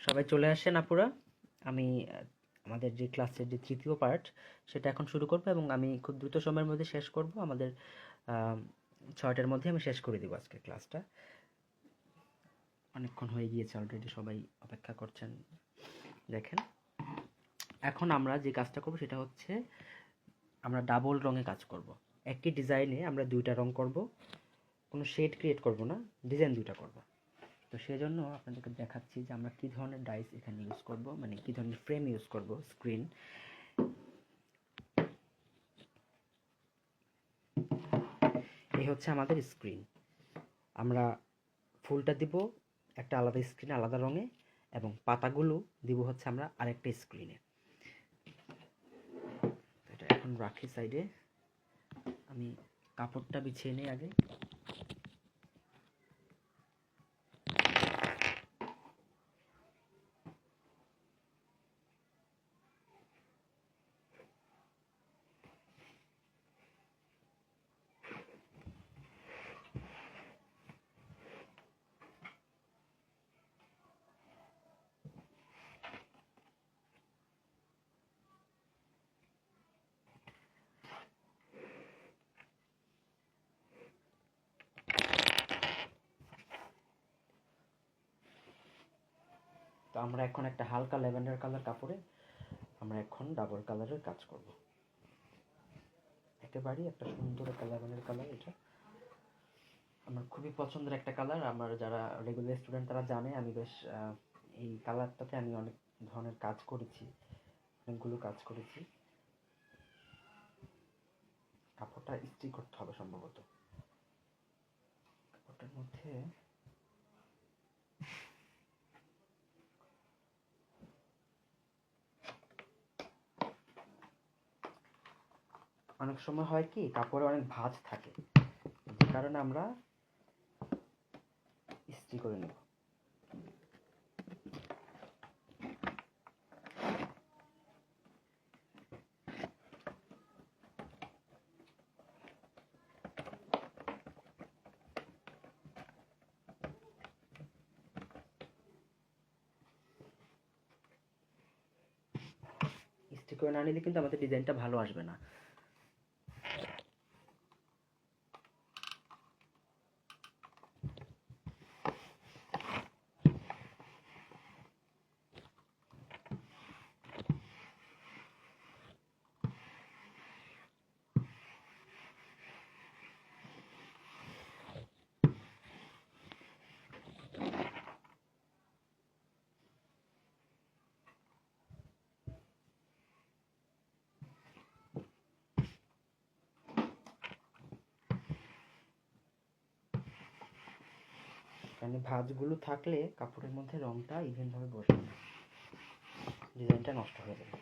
সবাই চলে আসেন আপুরা। আমি আমাদের যে ক্লাসের যে তৃতীয় পার্ট সেটা এখন শুরু করব এবং আমি খুব দ্রুত সময়ের মধ্যে শেষ করব। আমাদের 6টার মধ্যে আমি শেষ করে দিব আজকের ক্লাসটা। অনেকক্ষণ হয়ে গিয়েছে, অলরেডি সবাই অপেক্ষা করছেন। দেখেন, এখন আমরা যে কাজটা করব সেটা হচ্ছে আমরা ডাবল রঙে কাজ করব। একই ডিজাইনে আমরা দুইটা রং করব, কোনো শেড ক্রিয়েট করব না, ডিজাইন দুইটা করব। তো সেজন্য আপনাদেরকে দেখাচ্ছি যে আমরা কী ধরনের ডাইস এখানে ইউজ করব, মানে কী ধরনের ফ্রেম ইউজ করব। স্ক্রিন, এই হচ্ছে আমাদের স্ক্রিন। আমরা ফুলটা দিব একটা আলাদা স্ক্রিনে, আলাদা রঙে, এবং পাতাগুলো দিব হচ্ছে আমরা আরেকটা স্ক্রিনে। এটা এখন রাখি সাইডে, আমি কাপড়টা বিছিয়ে নিই আগে। তো আমরা এখন একটা হালকা ল্যাভেন্ডার কালার কাপড়ে আমরা এখন ডাবল কালারের কাজ করব। একেবারেই একটা সুন্দর একটা ল্যাভেন্ডার কালার। এটা আমার খুবই পছন্দের একটা কালার। আমার যারা রেগুলার স্টুডেন্ট তারা জানে আমি বেশ এই কালারটাতে আমি অনেক ধরনের কাজ করেছি, অনেকগুলো কাজ করেছি। কাপড়টা ইস্ত্রি করতে হবে সম্ভবত। কাপড়টার মধ্যে অনেক সময় হয় কি, কাপড়ে অনেক ভাঁজ থাকে, যে কারণে আমরা ইস্ত্রি করে নেব। ইস্ত্রি করে না নিলে কিন্তু আমাদের ডিজাইনটা ভালো আসবে না। কারণ ভাঁজগুলো থাকলে কাপড়ের মধ্যে রংটা ইভেনভাবে বসবে না, ডিজাইনটা নষ্ট হয়ে যাবে।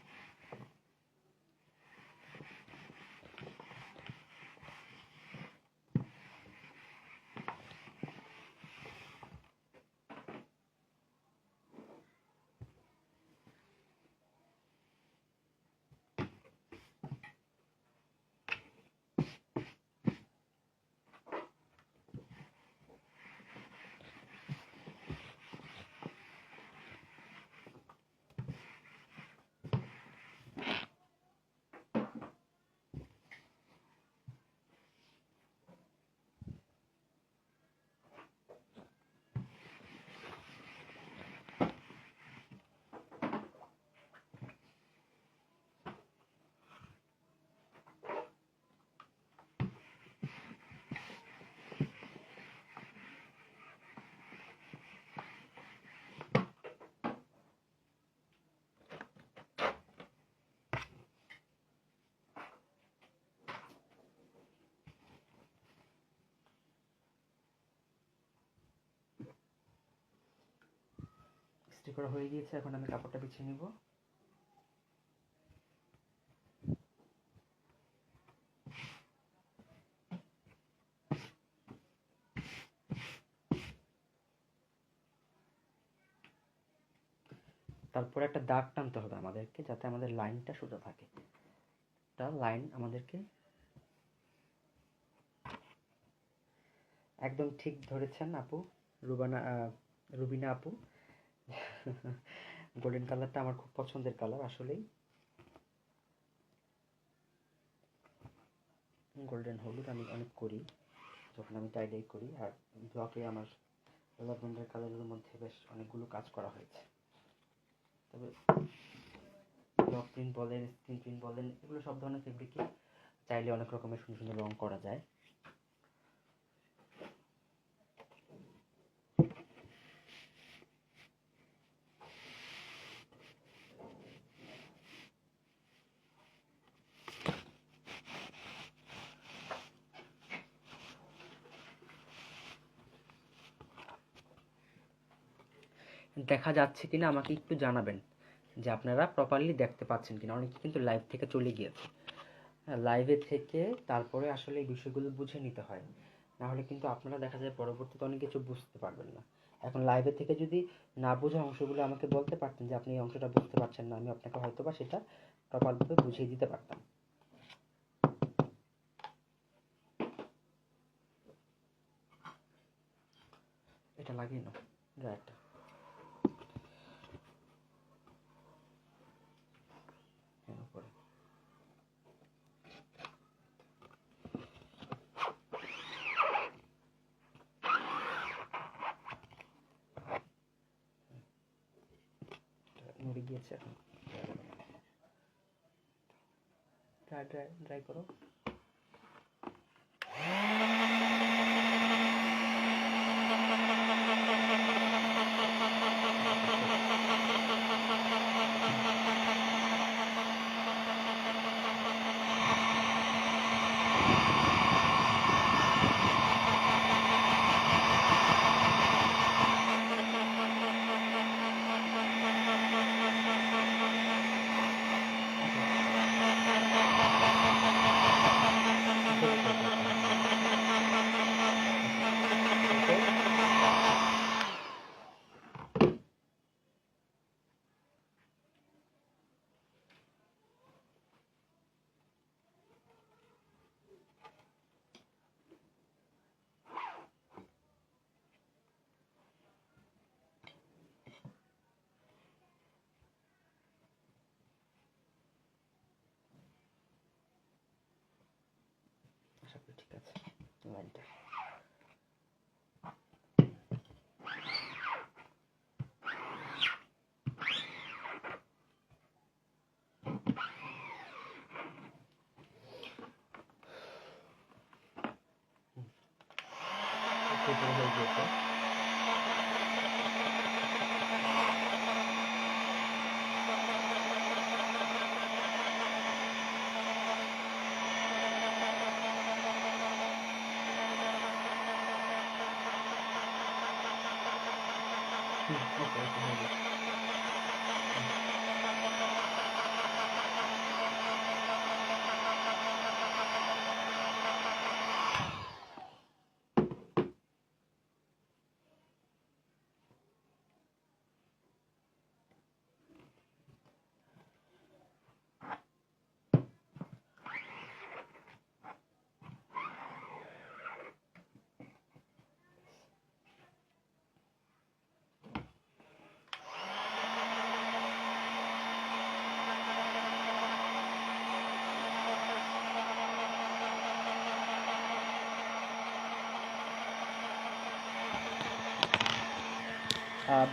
ইস্ত্রি করা হয়ে গিয়েছে, এখন আমি কাপড়টা বিছিয়ে নিব। তারপর একটা দাগ টানতে হবে আমাদেরকে, যাতে আমাদের লাইনটা সোজা থাকে। একটা লাইন আমাদেরকে, একদম ঠিক ধরেছেন আপু, রুবিনা আপু। গোল্ডেন কালারটা আমার খুব পছন্দের কালার আসলেই। গোল্ডেন হলুদ আমি অনেক করি যখন আমি টাইডাই করি, আর ব্লকে আমার ল্যাভেন্ডার কালারের মধ্যে বেশ অনেকগুলো কাজ করা হয়েছে। তবে ব্লক প্রিন্ট বলেন, স্ক্রিন প্রিন্ট বলেন, এগুলো সব ধরনের ফেব্রিকে চাইলে অনেক রকমের সুন্দর সুন্দর রং করা যায়। দেখা যাচ্ছে কিনা আমাকে একটু জানাবেন যে আপনারা প্রপারলি দেখতে পাচ্ছেন কিনা। অনেকে কিন্তু লাইভ থেকে চলে গিয়েছে। হ্যাঁ, লাইভে থেকে তারপরে আসলে এই বিষয়গুলো বুঝে নিতে হয়, না হলে কিন্তু আপনারা দেখা যায় পরবর্তীতে অনেক কিছু বুঝতে পারবেন না। এখন লাইভে থেকে যদি না বোঝা অংশগুলো আমাকে বলতে পারতেন যে আপনি এই অংশটা বুঝতে পারছেন না, আমি আপনাকে হয়তো বা সেটা প্রপারভাবে বুঝিয়ে দিতে পারতাম। এটা লাগিয়ে নাও ড্রায়ারটা। হ্যাঁ, উপরে নড়ে গিয়েছে। এখন ড্রাই ড্রাই ড্রাই করো। আশা করি ঠিক আছে লাইনটা। হয়ে গিয়েছে। ওকে, ওকে, হয়ে গেছে।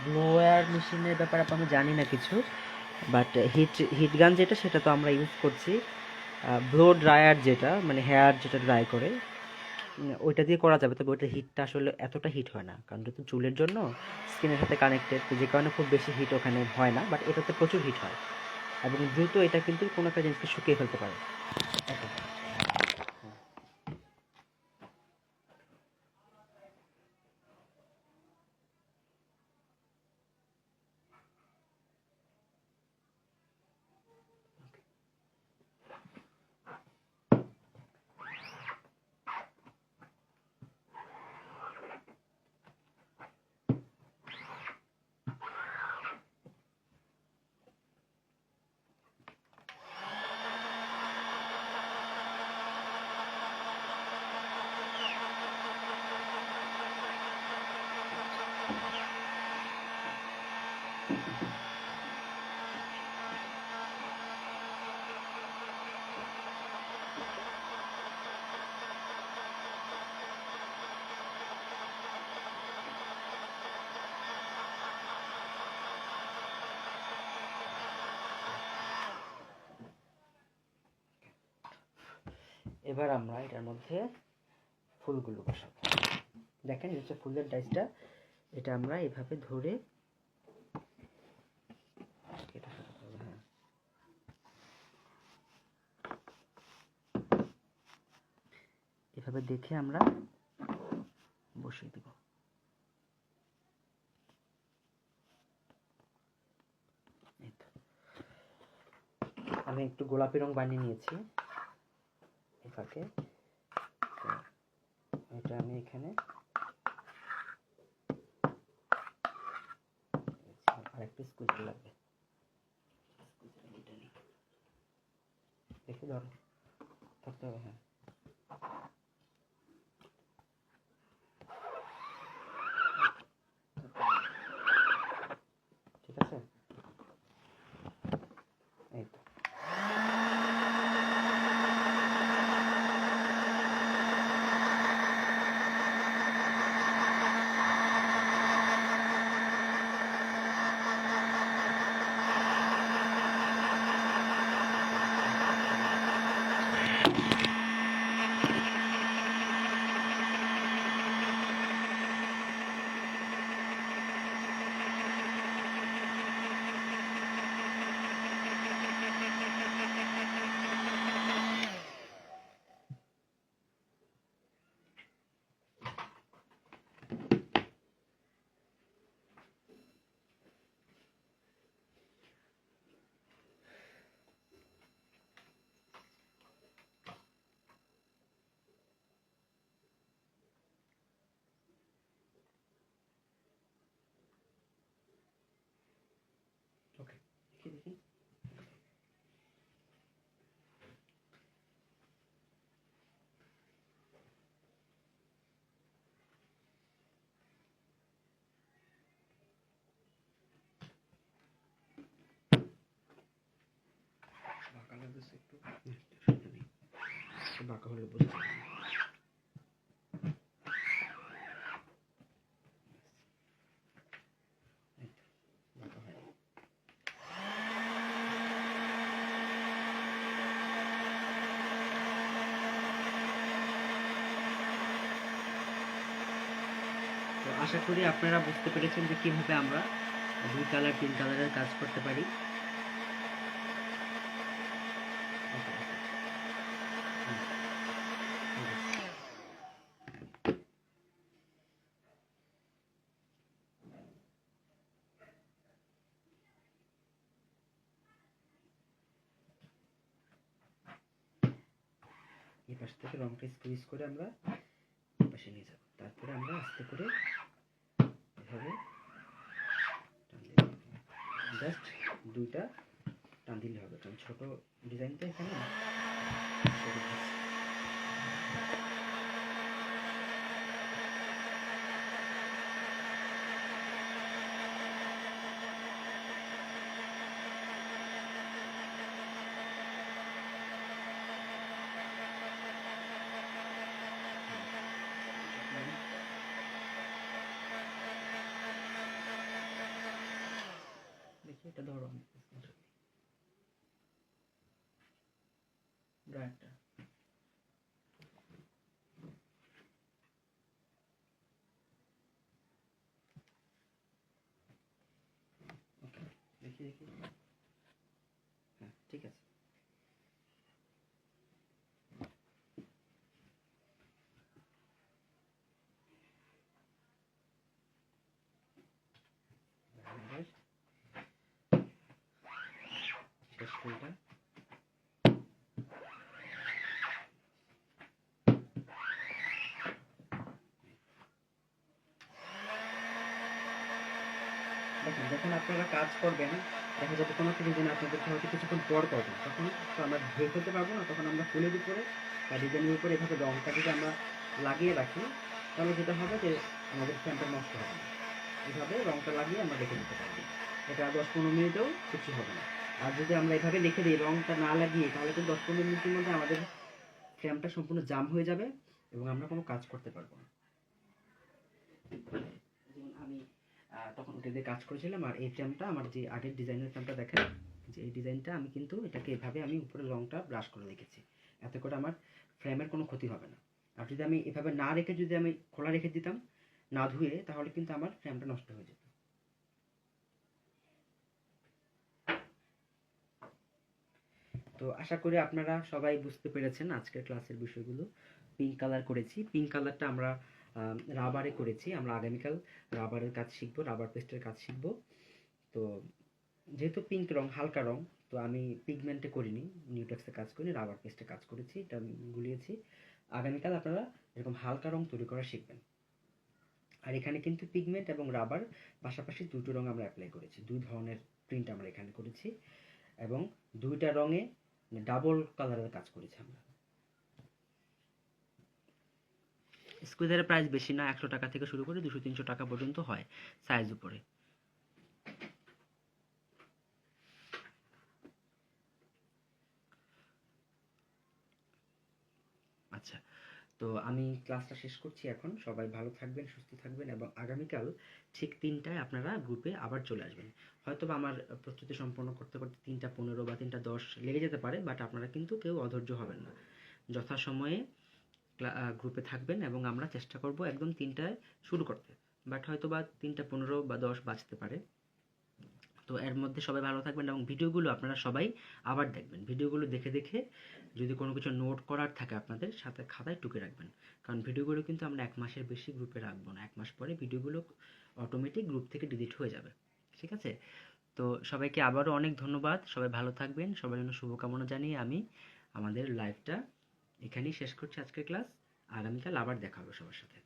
ব্লোয়ার মেশিনের ব্যাপারে আমি জানি না কিছু, বাট হিট গান যেটা সেটা তো আমরা ইউজ করছি। ব্লো ড্রায়ার যেটা মানে হেয়ার যেটা ড্রাই করে, ওইটা দিয়ে করা যাবে, তবে ওইটার হিটটা আসলে এতটা হিট হয় না, কারণ এটা তো চুলের জন্য স্কিনের সাথে কানেক্টেড, তো যে কারণে খুব বেশি হিট ওখানে হয় না, বাট এটাতে প্রচুর হিট হয় এবং দ্রুত এটা কিন্তু কোনো একটা জিনিসকে শুকিয়ে ফেলতে পারে। এবার আমরা এটার মধ্যে ফুলগুলো বসাবো। দেখেন এটা হচ্ছে ফুলের ডাইসটা, এটা আমরা এভাবে ধরে এভাবে দেখে আমরা বসিয়ে দেব। আমি একটু গোলাপি রং বানিয়ে নিয়েছি এটাকে, এটা আমি এখানে আরেকটু স্কুইজ লাগবে, দেখে ধরো ধরতে হবে। হ্যাঁ ঠিক আছে, এই তো। ওকে, দেখি বাঁকা লাগতেছে একটু, বাঁকা হলে বুঝতে পারবে। তো আশা করি আপনারা বুঝতে পেরেছেন যে কিভাবে আমরা 2 কালার 3 কালারের কাজ করতে পারি। এই পাশ থেকে রংটা স্কুইজ করে আমরা এই পাশে নিয়ে যাব, তারপরে আমরা আস্তে করে এভাবে জাস্ট 2টা টান দিলে হবে, কারণ ছোট ডিজাইনটা এখানে। দেখি এটা ধরো ড্রয়ারটা, ওকে দেখি দেখি, হ্যাঁ ঠিক আছে। ফুলটা দেখেন, যখন আপনারা কাজ করবেন দেখা যাবে কোনো একটা ডিজাইন আপনাদেরকে হয়তো কিছুক্ষণ পর করবেন, তখন তো আমরা ধুয়ে ফেলতে পারবো না, তখন আমরা ফুলের উপরে বা ডিজাইনের উপরে এভাবে রংটা যদি আমরা লাগিয়ে রাখি তাহলে যেটা হবে যে আমাদের ফ্রেমটা নষ্ট হবে না। এভাবে রংটা লাগিয়ে আমরা রেখে দিতে পারবো, এটা 10-15 মিনিটেও কিছু হবে না। আর যদি আমরা এভাবে রেখে দিই রংটা না লাগিয়ে, তাহলে কিন্তু 10-15 মিনিটের মধ্যে আমাদের ফ্রেমটা সম্পূর্ণ জাম হয়ে যাবে এবং আমরা কোনো কাজ করতে পারবো না। যেমন আমি তখন ওটা দিয়ে কাজ করেছিলাম, আর এই ফ্রেমটা আমার যে আগের ডিজাইনের ফ্রেমটা দেখেন যে এই ডিজাইনটা আমি কিন্তু এটাকে এভাবে আমি উপরে রংটা ব্রাশ করে রেখেছি, এতে করে আমার ফ্রেমের কোনো ক্ষতি হবে না। আর যদি আমি এভাবে না রেখে যদি আমি খোলা রেখে দিতাম না ধুয়ে, তাহলে কিন্তু আমার ফ্রেমটা নষ্ট হয়ে যেত। তো আশা করি আপনারা সবাই বুঝতে পেরেছেন আজকের ক্লাসের বিষয়গুলো। পিঙ্ক কালার করেছি, পিঙ্ক কালারটা আমরা রাবারে করেছি। আমরা আগামীকাল রাবারের কাজ শিখবো, রাবার পেস্টের কাজ শিখবো। তো যেহেতু পিঙ্ক রং হালকা রং, তো আমি পিগমেন্টে করিনি, নিউটেক্সে কাজ করিনি, রাবার পেস্টে কাজ করেছি, এটা আমি গুলিয়েছি। আগামীকাল আপনারা এরকম হালকা রং তৈরি করা শিখবেন। আর এখানে কিন্তু পিগমেন্ট এবং রাবার পাশাপাশি দুটো রং আমরা অ্যাপ্লাই করেছি, দুই ধরনের প্রিন্ট আমরা এখানে করেছি, এবং দুইটা রঙে ডাবল কালারের কাজ করেছি আমরা। স্কুইজারের প্রাইস বেশি না, 100 টাকা থেকে শুরু করে 200-300 টাকা পর্যন্ত হয় সাইজ উপরে। আচ্ছা, তো আমি ক্লাসটা শেষ করছি এখন। সবাই ভালো থাকবেন, সুস্থ থাকবেন, এবং আগামীকাল ঠিক 3টায় আপনারা গ্রুপে আবার চলে আসবেন। হয়তো বা আমার প্রস্তুতি সম্পন্ন করতে করতে 3টা 15 বা 3টা 10 লেগে যেতে পারে, বাট আপনারা কিন্তু কেউ অধৈর্য হবেন না। যথাসময়ে গ্রুপে থাকবেন এবং আমরা চেষ্টা করব একদম 3টায় শুরু করতে, বাট হয়তো বা 3টা 15 বা 10 বাজতে পারে। তো এর মধ্যে সবাই ভালো থাকবেন, এবং ভিডিওগুলো আপনারা সবাই আবার দেখবেন। ভিডিওগুলো দেখে দেখে যদি কোনো কিছু নোট করার থাকে আপনাদের সাথে খাতায় টুকে রাখবেন, কারণ ভিডিওগুলো কিন্তু আমরা 1 মাসের বেশি গ্রুপে রাখবো না। 1 মাস পরে ভিডিওগুলো অটোমেটিক গ্রুপ থেকে ডিলিট হয়ে যাবে, ঠিক আছে? তো সবাইকে আবারও অনেক ধন্যবাদ, সবাই ভালো থাকবেন, সবার জন্য শুভকামনা জানিয়ে আমি আমাদের লাইভটা এখানেই শেষ করছি আজকের ক্লাস। আগামীকাল আবার দেখা হবে সবার সাথে।